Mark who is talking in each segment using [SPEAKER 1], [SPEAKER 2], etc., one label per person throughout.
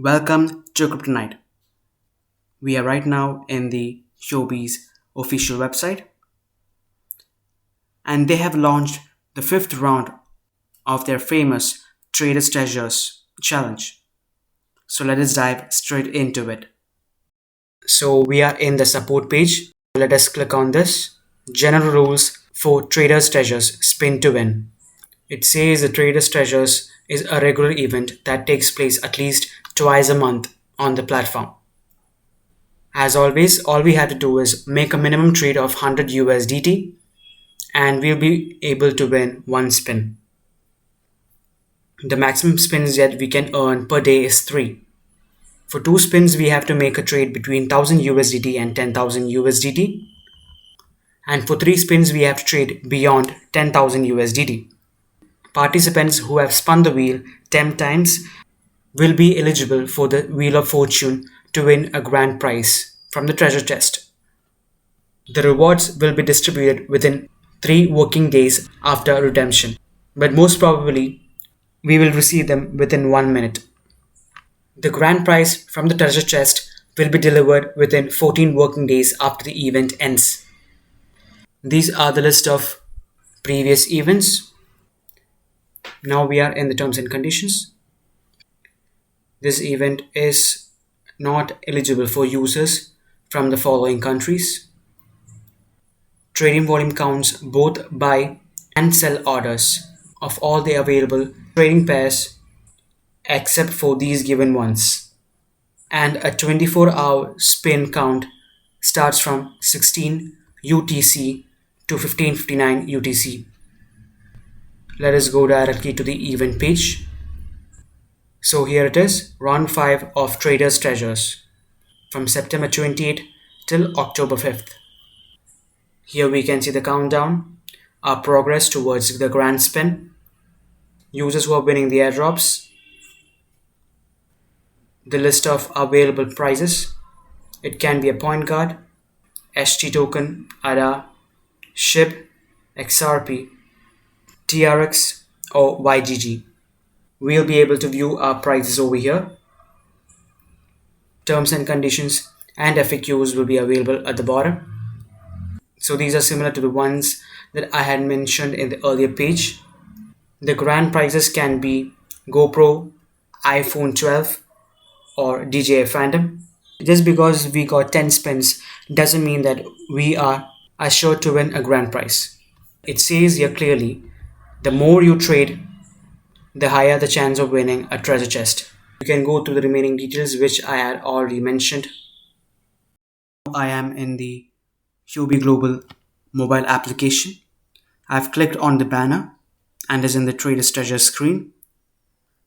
[SPEAKER 1] Welcome to Kryptonite. We are right now in the Huobi's official website, and they have launched the fifth round of their famous Traders Treasures challenge. So let us dive straight into it. So we are in the support page. Let us click on this. General rules for Traders Treasures spin to win. It says the Traders Treasures is a regular event that takes place at least twice a month on the platform. As always, all we have to do is make a minimum trade of 100 USDT and we'll be able to win one spin. The maximum spins that we can earn per day is 3. For 2 spins, we have to make a trade between 1000 USDT and 10,000 USDT. And for 3 spins, we have to trade beyond 10,000 USDT. Participants who have spun the wheel 10 times will be eligible for the Wheel of Fortune to win a grand prize from the treasure chest. The rewards will be distributed within 3 working days after redemption, but most probably we will receive them within 1 minute. The grand prize from the treasure chest will be delivered within 14 working days after the event ends. These are the list of previous events. Now we are in the terms and conditions. This event is not eligible for users from the following countries. Trading volume counts both buy and sell orders of all the available trading pairs except for these given ones. And a 24-hour spin count starts from 16 UTC to 15:59 UTC. Let us go directly to the event page. So here it is, round 5 of Traders Treasures from September 28th till October 5th. Here we can see the countdown, our progress towards the grand spin, users who are winning the airdrops, the list of available prizes. It can be a point guard, ST token, ADA, SHIB, XRP, TRX, or YGG. We'll be able to view our prizes over here. Terms and conditions and FAQs will be available at the bottom. So these are similar to the ones that I had mentioned in the earlier page. The grand prizes can be GoPro, iPhone 12, or DJI Phantom. Just because we got 10 spins doesn't mean that we are assured to win a grand prize. It says here clearly, the more you trade, the higher the chance of winning a treasure chest. You can go through the remaining details which I had already mentioned. I am in the Huobi Global mobile application. I've clicked on the banner and is in the Traders Treasure screen.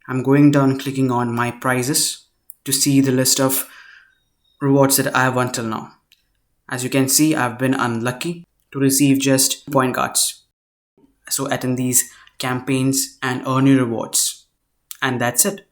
[SPEAKER 1] I'm going down clicking on my prizes to see the list of rewards that I have won till now. As you can see, I've been unlucky to receive just point cards. So attend these campaigns and earn your rewards. And that's it.